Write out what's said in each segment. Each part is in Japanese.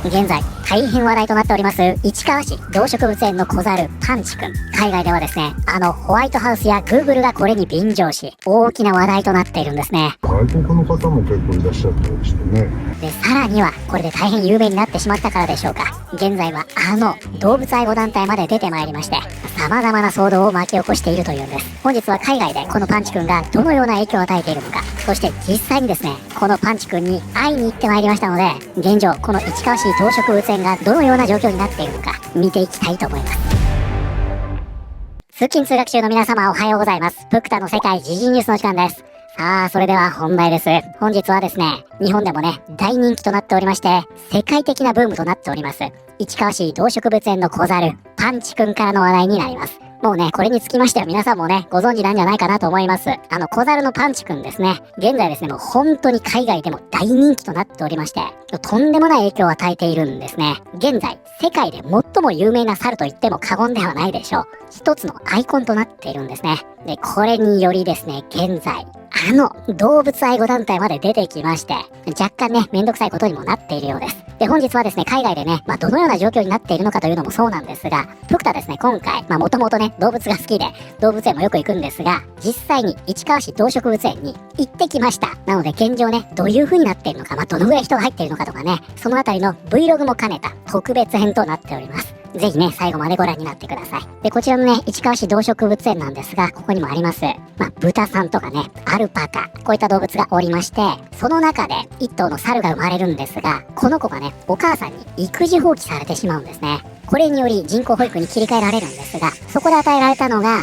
現在大変話題となっております市川市動植物園の小猿パンチくん。海外ではですね、ホワイトハウスやグーグルがこれに便乗し、大きな話題となっているんですね。外国の方も結構いらっしゃってましてね。で、さらにはこれで大変有名になってしまったからでしょうか、現在は動物愛護団体まで出てまいりまして、様々な騒動を巻き起こしているというんです。本日は海外でこのパンチくんがどのような影響を与えているのか、そして実際にですね、このパンチくんに会いに行ってまいりましたので、現状この市川市動植物園がどのような状況になっているのか見ていきたいと思います。通勤通学中の皆様、おはようございます。プクタの世界時事ニュースの時間です。さあ、それでは本題です。本日はですね、日本でもね、大人気となっておりまして、世界的なブームとなっております、市川市動植物園の小猿、パンチくんからの話題になります。もうね、これにつきましては皆さんもね、ご存知なんじゃないかなと思います。小猿のパンチくんですね。現在ですね、もう本当に海外でも大人気となっておりまして、とんでもない影響を与えているんですね。現在、世界で最も有名な猿と言っても過言ではないでしょう。一つのアイコンとなっているんですね。で、これによりですね、現在、動物愛護団体まで出てきまして、若干ね、めんどくさいことにもなっているようです。で、本日はですね、海外でね、どのような状況になっているのかというのもそうなんですが、プクタですね、今回、もともとね、動物が好きで、動物園もよく行くんですが、実際に市川市動植物園に行ってきました。なので、現状ね、どういう風になっているのか、どのぐらい人が入っているのかとかね、そのあたりの Vlog も兼ねた特別編となっております。ぜひね、最後までご覧になってください。で、こちらのね、市川市動植物園なんですが、ここにもあります。豚さんとかね、アルパカ、こういった動物がおりまして、その中で一頭の猿が生まれるんですが、この子がね、お母さんに育児放棄されてしまうんですね。これにより人工保育に切り替えられるんですが、そこで与えられたのが、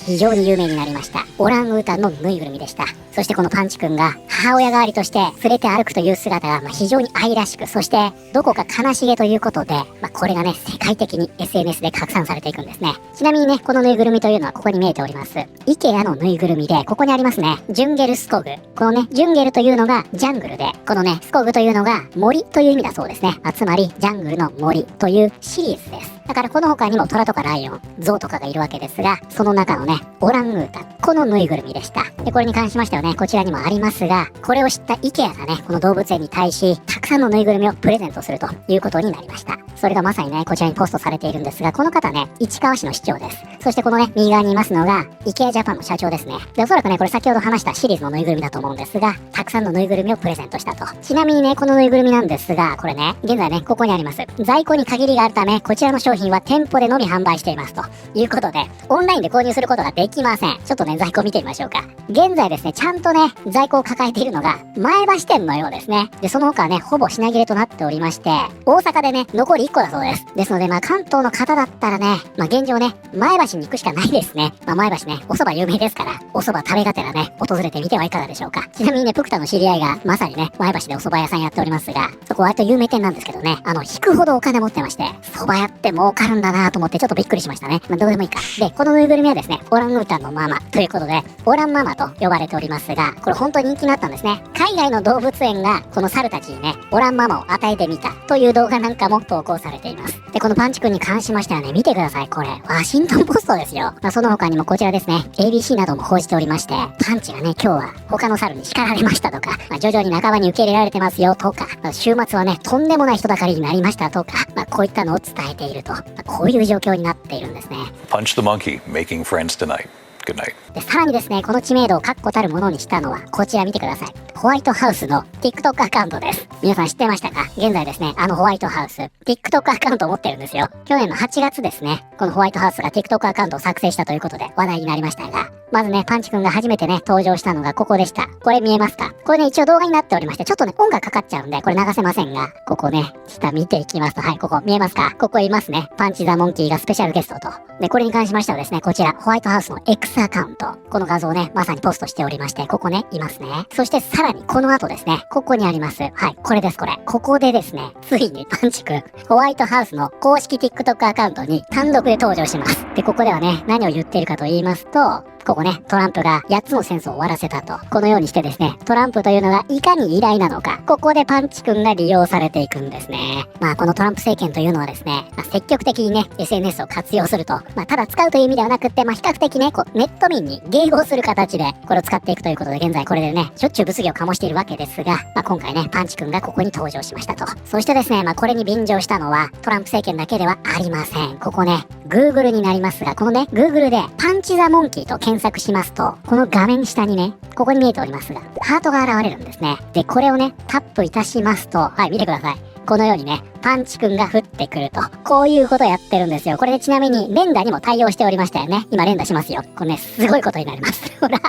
非常に有名になりました、オランウータンのぬいぐるみでした。そしてこのパンチくんが母親代わりとして連れて歩くという姿が非常に愛らしく、そしてどこか悲しげということで、これがね、世界的に SNS で拡散されていくんですね。ちなみにね、このぬいぐるみというのはここに見えております。IKEA のぬいぐるみで、ここにありますね、ジュンゲルスコグ。このね、ジュンゲルというのがジャングルで、このね、スコグというのが森という意味だそうですね。つまり、ジャングルの森というシリーズです。だからこの他にもトラとかライオン、ゾウとかがいるわけですが、その中のね、オランウータン、このぬいぐるみでした。で、これに関しましてはね、こちらにもありますが、これを知った IKEA がね、この動物園に対し、たくさんのぬいぐるみをプレゼントするということになりました。それがまさにね、こちらにポストされているんですが、この方ね、市川市の市長です。そしてこのね、右側にいますのが、IKEA ジャパンの社長ですね。で、おそらくね、これ先ほど話したシリーズのぬいぐるみだと思うんですが、たくさんのぬいぐるみをプレゼントしたと。ちなみにね、このぬいぐるみなんですが、これね、現在ね、ここにあります。在庫に限りがあるため、こちらの商品は店舗でのみ販売していますということで、オンラインで購入することができません。ちょっとね、在庫見てみましょうか。現在ですね、ちゃんとね、在庫を抱えているのが前橋店のようですね。で、その他はね、ほぼ品切れとなっておりまして、大阪でね、残り1個だそうです。ですので、関東の方だったらね、現状ね、前橋に行くしかないですね。前橋ね、お蕎麦有名ですから、お蕎麦食べがてらね、訪れてみてはいかがでしょうか。ちなみにね、プクタの知り合いがまさにね、前橋でお蕎麦屋さんやっておりますが、そこ割と有名店なんですけどね、引くほどお金持ってまして、蕎麦屋って儲かるんだなと思ってちょっとびっくりしましたね。どうでもいいか。で、このぬいぐるみはですね、オランウータンのママということで、オランママと呼ばれておりますが、これ本当に人気になったんですね。海外の動物園がこの猿たちにね、オランママを与えてみたという動画なんかも投稿されています。で、このパンチくんに関しましてはね、見てください。これ、ワシントンポストですよ。その他にもこちらですね、ABC なども報じておりまして、パンチがね、今日は他の猿に叱られましたとか、徐々に仲間に受け入れられてますよとか、週末はね、とんでもない人だかりになりましたとか、こういったのを伝えていると、こういう状況になっているんですね。Punch the monkey, making friends tonight. Good night. で、さらにですね、この知名度を確固たるものにしたのは、こちら見てください。ホワイトハウスの TikTok アカウントです。皆さん知ってましたか？現在ですね、ホワイトハウス、TikTok アカウントを持ってるんですよ。去年の8月ですね、このホワイトハウスが TikTok アカウントを作成したということで話題になりましたが、まずね、パンチくんが初めてね、登場したのがここでした。これ見えますか？これね、一応動画になっておりまして、ちょっとね、音がかかっちゃうんで、これ流せませんが、ここね、下見ていきますと、はい、ここ見えますか？ここいますね。パンチザモンキーがスペシャルゲストと。で、これに関しましてはですね、こちら、ホワイトハウスの X アカウント。この画像をね、まさにポストしておりまして、ここね、いますね。そしてさらに、この後ですね、ここにあります。はい、これです、これ。ここでですね、ついにパンチくん、ホワイトハウスの公式 TikTok アカウントに単独で登場します。で、ここではね、何を言っているかと言いますと、ここね、トランプが8つの戦争を終わらせたと。このようにしてですね、トランプというのがいかに偉大なのか、ここでパンチ君が利用されていくんですね。このトランプ政権というのはですね、積極的にね、SNS を活用すると、ただ使うという意味ではなくって、比較的ね、ネット民に迎合する形で、これを使っていくということで、現在これでね、しょっちゅう物議を醸しているわけですが、今回ね、パンチ君がここに登場しましたと。そしてですね、これに便乗したのは、トランプ政権だけではありません。ここね、Google になりますが、このね、Google でパンチ・ザ・モンキーと検索しますと、この画面下にね、ここに見えておりますが、ハートが現れるんですね。で、これをね、タップいたしますと、はい、見てください。このようにね、パンチ君が降ってくると。こういうことやってるんですよ。これでちなみに、連打にも対応しておりましたよね。今連打しますよ。これね、すごいことになります。ほら。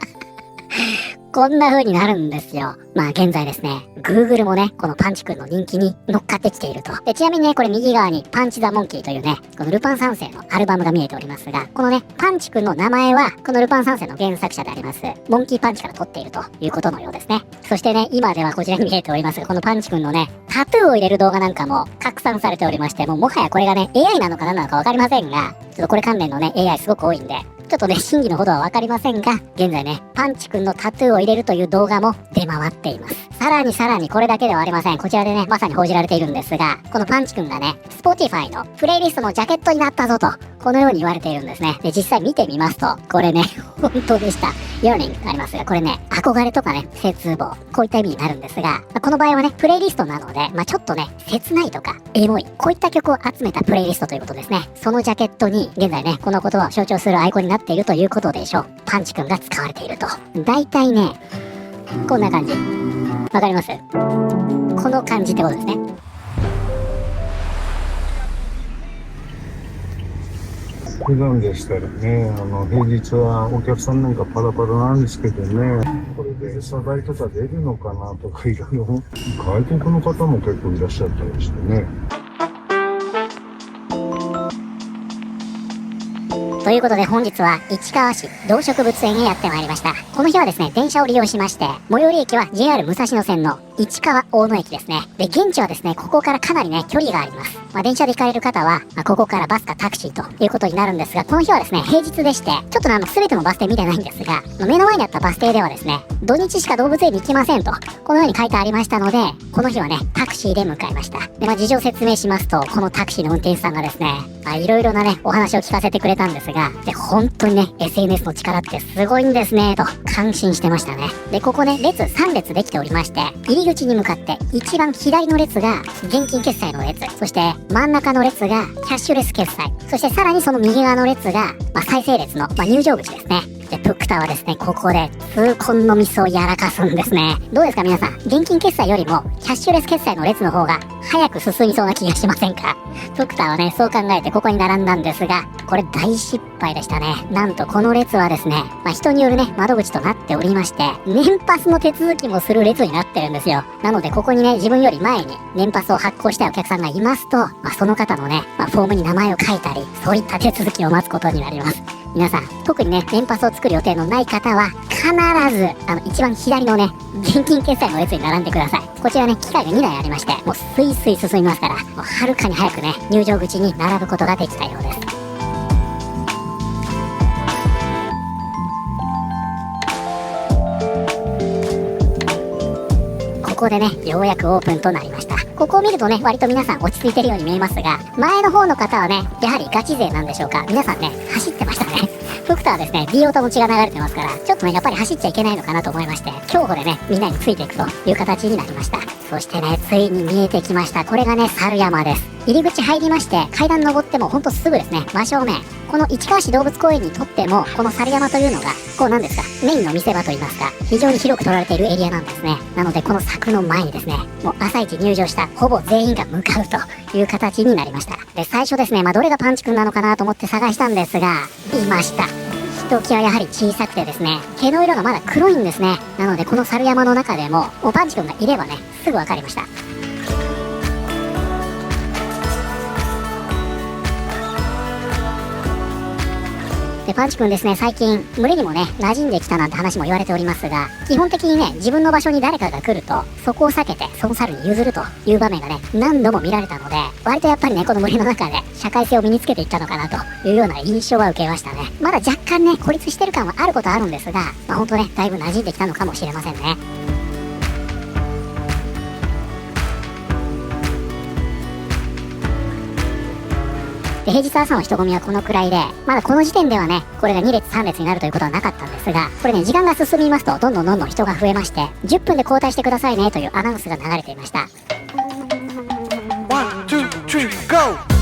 こんな風になるんですよ。現在ですね、Google もね、このパンチ君の人気に乗っかってきていると。で、ちなみにね、これ右側にパンチ・ザ・モンキーというね、このルパン三世のアルバムが見えておりますが、このね、パンチ君の名前は、このルパン三世の原作者であります、モンキーパンチから取っているということのようですね。そしてね、今ではこちらに見えておりますが、このパンチ君のね、タトゥーを入れる動画なんかも拡散されておりまして、もはやこれがね、AI なのか何なのかわかりませんが、ちょっとこれ関連のね、AI すごく多いんで、ちょっとね、真偽のほどはわかりませんが、現在ね、パンチ君のタトゥーを入れるという動画も出回っています。さらにこれだけではありません。こちらでね、まさに報じられているんですが、このパンチ君がね、Spotify のプレイリストのジャケットになったぞと、このように言われているんですね。で、実際見てみますと、これね、本当でした。yearning ありますが、これね、憧れとかね、絶望、こういった意味になるんですが、この場合はね、プレイリストなので、ちょっとね、切ないとか、エモい、こういった曲を集めたプレイリストということですね。そのジャケットに、現在ね、この言葉を象徴するアイコンになっているということでしょう。パンチ君が使われていると。大体ね、こんな感じ。わかります？この感じってことですね。普段でしたらね、平日はお客さんなんかパラパラなんですけどね、これで餌代とか出るのかなとかいろいろ、外国の方も結構いらっしゃったりしてね。ということで本日は市川市動植物園へやってまいりました。この日はですね、電車を利用しまして、最寄り駅は JR 武蔵野線の市川大野駅ですね。で、現地はですね、ここからかなりね、距離があります。電車で行かれる方は、ここからバスかタクシーということになるんですが、この日はですね、平日でして、ちょっと全てのバス停見てないんですが、目の前にあったバス停ではですね、土日しか動物園に行きませんと、このように書いてありましたので、この日はね、タクシーで向かいました。で、事情説明しますと、このタクシーの運転手さんがですね、いろいろなね、お話を聞かせてくれたんですが、で、本当にね、SNS の力ってすごいんですね、と感心してましたね。で、ここね、列3列できておりまして、入り口に向かって一番左の列が現金決済の列、そして真ん中の列がキャッシュレス決済、そしてさらにその右側の列が、再生列の、入場口ですね。で、プクタはですね、ここで痛恨のミスをやらかすんですね。どうですか皆さん、現金決済よりもキャッシュレス決済の列の方が早く進みそうな気がしませんか？プクタはね、そう考えてここに並んだんですが、これ大失敗でしたね。なんとこの列はですね、人によるね、窓口となっておりまして、年パスの手続きもする列になってるんですよ。なのでここにね、自分より前に年パスを発行したいお客さんがいますと、その方のね、フォームに名前を書いたり、そういった手続きを待つことになります。皆さん、特にね、年パスを作る予定のない方は、必ず、一番左のね、現金決済の列に並んでください。こちらね、機械が2台ありまして、もうスイスイ進みますから、もうはるかに早くね、入場口に並ぶことができたようです。ここでね、ようやくオープンとなりました。ここを見るとね、割と皆さん落ち着いてるように見えますが、前の方の方はね、やはりガチ勢なんでしょうか。皆さんね、走ってましたね。フクタはですね、DO との血が流れてますから、ちょっとね、やっぱり走っちゃいけないのかなと思いまして、競歩でね、みんなについていくという形になりました。そしてね、ついに見えてきました。これがね、猿山です。入り口入りまして、階段登ってもほんとすぐですね、真正面。この市川市動物公園にとっても、この猿山というのが、なんですか、メインの見せ場といいますか、非常に広く取られているエリアなんですね。なので、この柵の前にですね、もう朝一入場したほぼ全員が向かうという形になりました。で、最初ですね、どれがパンチ君なのかなと思って探したんですが、いました。ひときわやはり小さくてですね、毛の色がまだ黒いんですね。なので、この猿山の中でもパンチ君がいればね、すぐわかりました。で、パンチ君ですね、最近、群れにもね、馴染んできたなんて話も言われておりますが、基本的にね、自分の場所に誰かが来ると、そこを避けて、その猿に譲るという場面がね、何度も見られたので、割とやっぱりね、この群れの中で、社会性を身につけていったのかなというような印象は受けましたね。まだ若干ね、孤立してる感はあることはあるんですが、ほんとね、だいぶ馴染んできたのかもしれませんね。で、平日朝の人混みはこのくらいで、まだこの時点ではね、これが2列3列になるということはなかったんですが、これね、時間が進みますと、どんどん人が増えまして、10分で交代してくださいねというアナウンスが流れていました。1, 2, 3, go!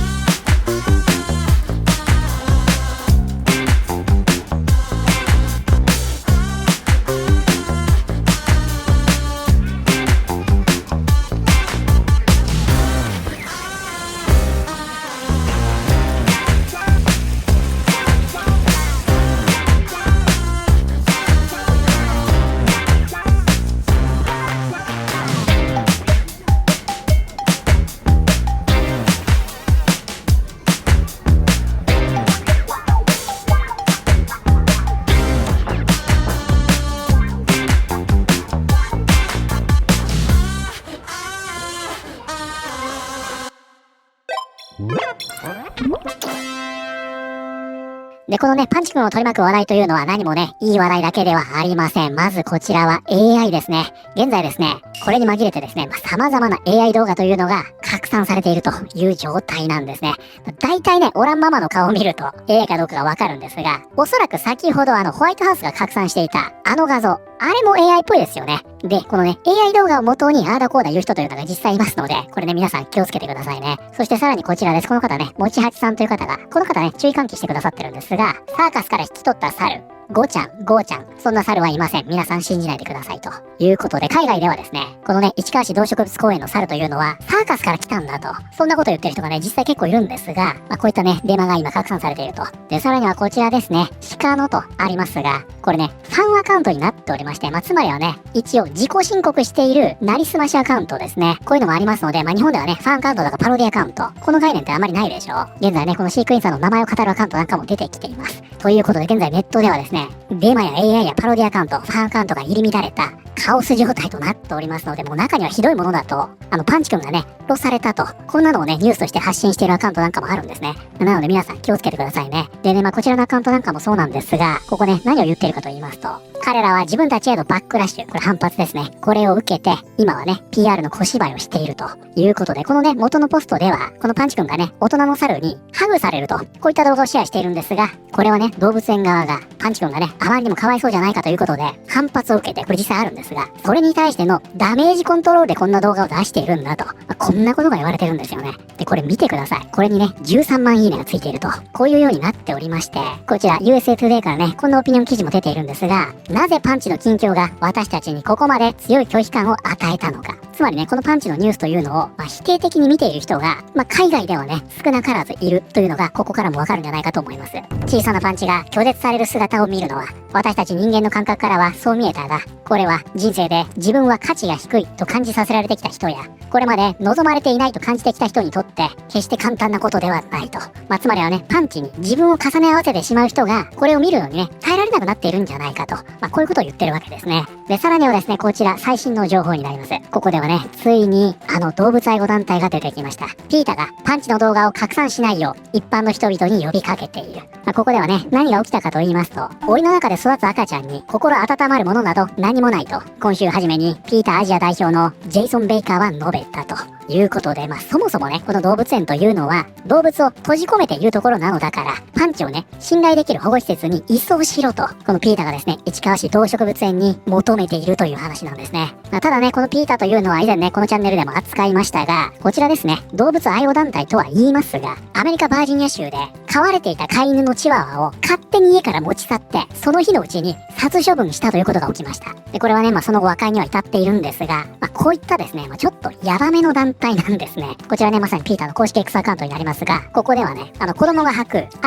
で、このね、パンチ君を取り巻く話題というのは何もね、いい話題だけではありません。まずこちらは AI ですね。現在ですね、これに紛れてですね、様々な AI 動画というのが拡散されているという状態なんですね。大体ね、オランママの顔を見ると AI かどうかがわかるんですが、おそらく先ほどホワイトハウスが拡散していたあの画像、あれも AI っぽいですよね。で、このね、AI 動画を元にあーだこーだ言う人というのが実際いますので、これね、皆さん気をつけてくださいね。そしてさらにこちらです。この方ね、もちはちさんという方が、この方ね、注意喚起してくださってるんですが、サーカスから引き取った猿、ゴーちゃん、そんな猿はいません。皆さん信じないでくださいということで、海外ではですね、このね、市川市動植物公園の猿というのは、サーカスから来たんだと、そんなこと言ってる人がね、実際結構いるんですが、こういったね、デマが今拡散されていると。で、さらにはこちらですね、鹿のとありますが、これね、ファンアカウントになっておりまして、つまりはね、一応自己申告しているなりすましアカウントですね。こういうのもありますので、日本ではね、ファンアカウントとかパロディアカウント、この概念ってあまりないでしょう。現在ね、この飼育員さんの名前を語るアカウントなんかも出てきています。ということで、現在ネットではですね、デマや AI やパロディアカウント、ファンアカウントが入り乱れたカオス状態となっておりますので、もう中にはひどいものだと、パンチ君がね、殺されたと、こんなのをね、ニュースとして発信しているアカウントなんかもあるんですね。なので皆さん気をつけてくださいね。でね、こちらのアカウントなんかもそうなんですが、ここね、何を言ってるかと言いますと、彼らは自分たちへのバックラッシュ、これ反発ですね。これを受けて、今はね、PR の小芝居をしているということで、このね、元のポストでは、このパンチ君がね、大人の猿にハグされると、こういった動画をシェアしているんですが、これはね、動物園側が、パンチ君がね、あまりにもかわいそうじゃないかということで、反発を受けて、これ実際あるんですが、それに対してのダメージコントロールでこんな動画を出しているんだと、こんなことが言われてるんですよね。で、これ見てください。これにね、13万いいねがついていると、こういうようになっておりまして、こちら USA Today からね、こんなオピニオン記事も出ているんですが、なぜパンチの近況が私たちにここまで強い拒否感を与えたのか。つまりね、このパンチのニュースというのを、否定的に見ている人が、海外ではね、少なからずいるというのが、ここからもわかるんじゃないかと思います。小さなパンチが拒絶される姿を見るのは、私たち人間の感覚からはそう見えたが、これは人生で自分は価値が低いと感じさせられてきた人や、これまで望まれていないと感じてきた人にとって、決して簡単なことではないと。つまりはね、パンチに自分を重ね合わせてしまう人が、これを見るのにね、耐えられなくなっているんじゃないかと。こういうことを言ってるわけですね。で、さらにはですね、こちら最新の情報になります。ここではね、ついに動物愛護団体が出てきました。ピータがパンチの動画を拡散しないよう一般の人々に呼びかけている。ここではね、何が起きたかと言いますと、檻の中で育つ赤ちゃんに心温まるものなど何もないと、今週初めにピータアジア代表のジェイソン・ベイカーは述べたということで、そもそもね、この動物園というのは動物を閉じ込めているところなのだから、パンチをね、信頼できる保護施設に移送しろと、このピータがですね、市川市動植物園に求めているという話なんですね。ただね、このピータというのは以前ね、このチャンネルでも扱いましたが、こちらですね、動物愛護団体とは言いますが、アメリカバージニア州で飼われていた飼い犬のチワワを勝手に家から持ち去って、その日のうちに殺処分したということが起きました。で、これはね、その後和解には至っているんですが、こういったですね、ちょっとヤバめの団体なんですね。こちらね、まさにピーターの公式 X アカウントになりますが、ここではね、子供が歩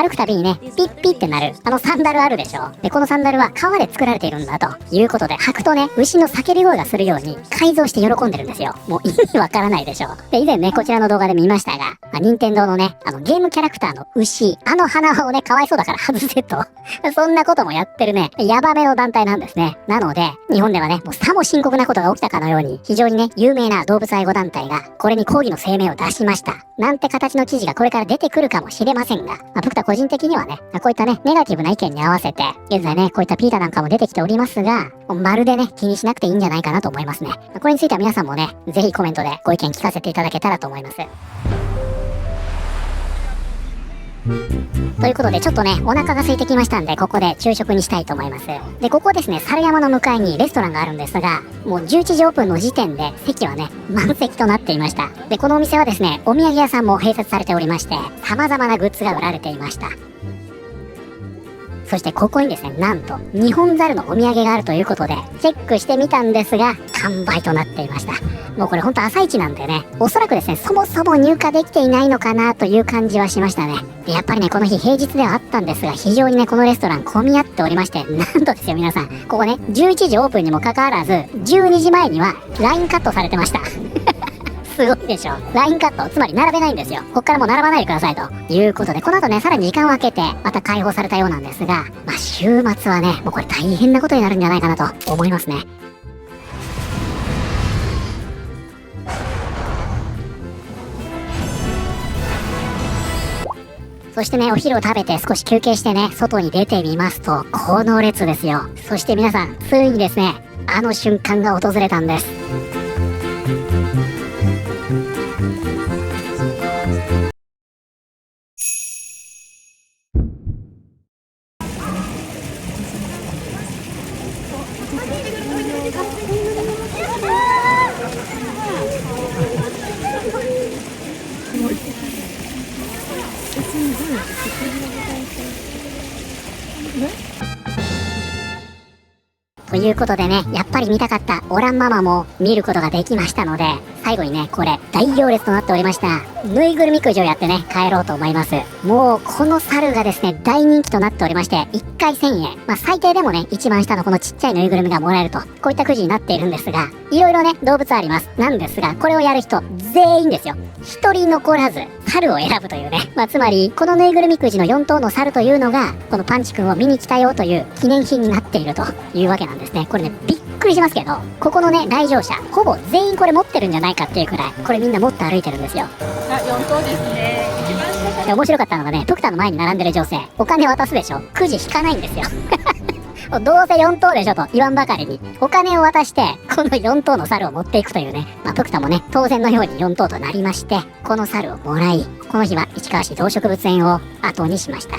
くたびにね、ピッピッってなる、サンダルあるでしょ。で、このサンダルは革で作られているんだということで、履くとね、牛の叫び声がするように改造して喜んでるんですよ。もう意味わからないでしょ。で、以前ね、こちらの動画で見ましたが、任天堂のね、ゲームキャラクターの牛、鼻をね、かわいそうだから外せと。そんなこともやってるね、ヤバめの団体なんですね。なので、日本ではね、もうさも深刻なことが起きたかのように、非常にね、有名な動物愛護団体が、これに抗議の声明を出しました。なんて形の記事がこれから出てくるかもしれませんが、僕と個人的にはね、こういったね、ネガティブな意見に合わせて、現在ね、こういったピータなんかも出てきておりますが、まるでね、気にしなくていいんじゃないかなと思いますね。これについては皆さんもね、ぜひコメントでご意見聞かせていただけたらと思います。ということで、ちょっとね、お腹が空いてきましたんで、ここで昼食にしたいと思います。で、ここですね、猿山の向かいにレストランがあるんですが、もう11時オープンの時点で席はね、満席となっていました。で、このお店はですね、お土産屋さんも併設されておりまして、様々なグッズが売られていました。そしてここにですね、なんと、日本猿のお土産があるということで、チェックしてみたんですが、完売となっていました。もうこれほんと朝一なんでね、おそらくですね、そもそも入荷できていないのかなという感じはしましたね。やっぱりね、この日平日ではあったんですが、非常にね、このレストラン混み合っておりまして、なんとですよ皆さん、ここね、11時オープンにもかかわらず、12時前にはラインカットされてました。すごいでしょ。ラインカット、つまり並べないんですよ。こっからもう並ばないでくださいということで、この後ね、さらに時間を空けて、また開放されたようなんですが、週末はね、もうこれ大変なことになるんじゃないかなと思いますね。そしてね、お昼を食べて少し休憩してね、外に出てみますと、この列ですよ。そして皆さん、ついにですね、あの瞬間が訪れたんです。ということでね、やっぱり見たかったオランママも見ることができましたので、最後にね、これ大行列となっておりました。ぬいぐるみくじをやってね、帰ろうと思います。もうこの猿がですね、大人気となっておりまして、1回1000円。最低でもね、一番下のこのちっちゃいぬいぐるみがもらえると、こういったくじになっているんですが、いろいろね、動物あります。なんですが、これをやる人、全員ですよ。一人残らず、猿を選ぶというね。つまり、このぬいぐるみくじの4頭の猿というのが、このパンチくんを見に来たよという記念品になっているというわけなんですね。これね、びっくりしますけど、ここのね、来場者、ほぼ全員これ持ってるんじゃないかっていうくらい、これみんな持って歩いてるんですよ。4頭ですね。一番下で、面白かったのがね、プクタの前に並んでる女性、お金渡すでしょ。くじ引かないんですよ。どうせ4頭でしょと言わんばかりに、お金を渡して、この4頭の猿を持っていくというね。プクタもね、当然のように4頭となりまして、この猿をもらい、この日は市川市動植物園を後にしました。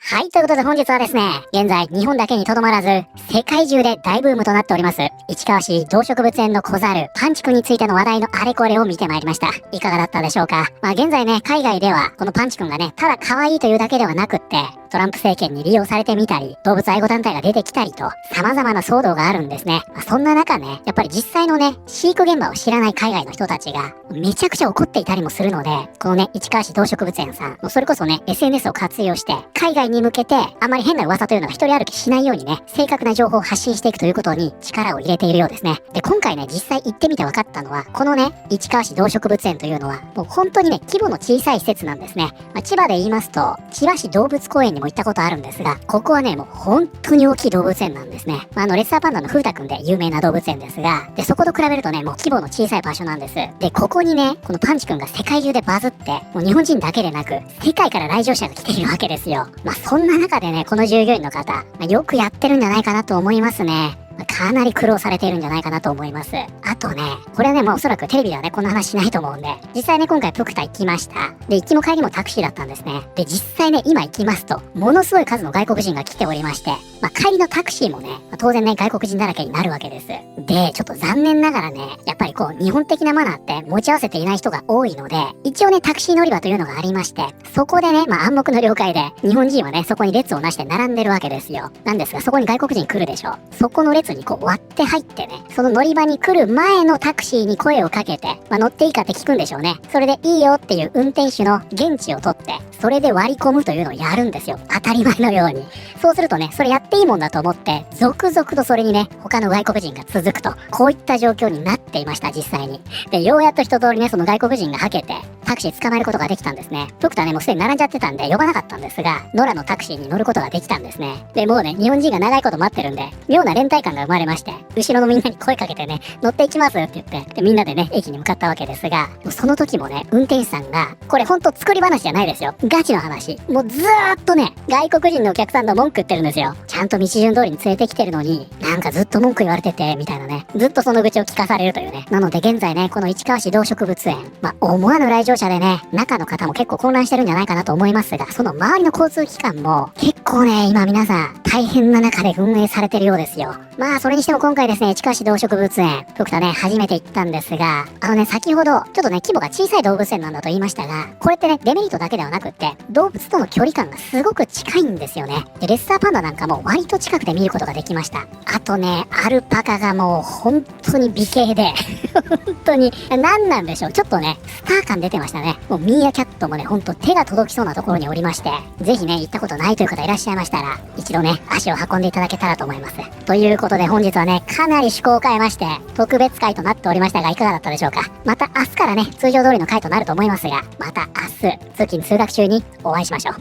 はい、ということで本日はですね、現在日本だけにとどまらず、世界中で大ブームとなっております、市川市動植物園の小猿、パンチくんについての話題のあれこれを見てまいりました。いかがだったでしょうか。現在ね、海外では、このパンチくんがね、ただ可愛いというだけではなくって、トランプ政権に利用されてみたり、動物愛護団体が出てきたりと、様々な騒動があるんですね。そんな中ね、やっぱり実際のね、飼育現場を知らない海外の人たちが、めちゃくちゃ怒っていたりもするので、このね、市川市動植物園さん、それこそね、SNS を活用して、海外に向けて、あまり変な噂というのが一人歩きしないようにね、正確な情報を発信していくということに力を入れているようですね。で、今回ね、実際行ってみて分かったのは、このね、市川市動植物園というのは、もう本当にね、規模の小さい施設なんですね。千葉で言いますと、千葉市動物公園にも行ったことあるんですが、ここはね、もう本当に大きい動物園なんですね。レッサーパンダの風太くんで有名な動物園ですが、で、そこと比べるとね、もう規模の小さい場所なんです。で、ここにね、このパンチくんが世界中でバズって、もう日本人だけでなく、世界から来場者が来ているわけですよ。そんな中でね、この従業員の方、よくやってるんじゃないかなと思いますね。かなり苦労されているんじゃないかなと思います。あとね、これはね、おそらくテレビではね、こんな話しないと思うんで、実際ね、今回プクタ行きました。で、行きも帰りもタクシーだったんですね。で、実際ね、今行きますと、ものすごい数の外国人が来ておりまして、帰りのタクシーもね、当然ね、外国人だらけになるわけです。で、ちょっと残念ながらね、やっぱり日本的なマナーって持ち合わせていない人が多いので、一応ね、タクシー乗り場というのがありまして、そこでね、暗黙の了解で、日本人はね、そこに列をなして並んでるわけですよ。なんですが、そこに外国人来るでしょ。そこの列に割って入ってね、その乗り場に来る前のタクシーに声をかけて、乗っていいかって聞くんでしょうね。それでいいよっていう運転手の現地を取って、それで割り込むというのをやるんですよ。当たり前のように。そうするとね、それやっていいもんだと思って、続々とそれにね、他の外国人が続くと、こういった状況になっていました、実際に。で、ようやっと一通りね、その外国人がはけて、タクシー捕まえることができたんですね。プクタね、もうすでに並んじゃってたんで、呼ばなかったんですが、野良のタクシーに乗ることができたんですね。で、もうね、日本人が長いこと待ってるんで、妙な連帯感が生まれまして、後ろのみんなに声かけてね、乗っていきますって言って、で、みんなでね、駅に向かったわけですが、その時もね、運転手さんが、これほんと作り話じゃないですよ。ガチの話。もうずーっとね、外国人のお客さんの文句言ってるんですよ。ちゃんと道順通りに連れてきてるのに、なんかずっと文句言われてて、みたいなね。ずっとその愚痴を聞かされるというね。なので現在ね、この市川市動植物園、思わぬ来場者でね、中の方も結構混乱してるんじゃないかなと思いますが、その周りの交通機関も、結構ね、今皆さん、大変な中で運営されてるようですよ。それにしても今回ですね、市川市動植物園、プクタね、初めて行ったんですが、先ほど、ちょっとね、規模が小さい動物園なんだと言いましたが、これってね、デメリットだけではなくって、動物との距離感がすごく近いんですよね。で、レッサーパンダなんかも割と近くで見ることができました。あとね、アルパカがもう本当に美形で、本当に、何なんでしょう。ちょっとね、スター感出てましたね。もうミーアキャットもね、ほんと手が届きそうなところにおりまして、ぜひね、行ったことないという方いらっしゃいましたら、一度ね、足を運んでいただけたらと思います。ということで本日はね、かなり趣向を変えまして、特別会となっておりましたが、いかがだったでしょうか。また明日からね、通常通りの会となると思いますが、また明日、通勤通学中にお会いしましょう。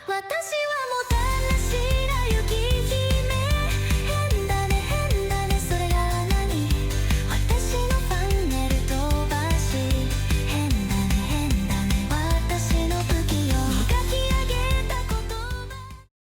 私は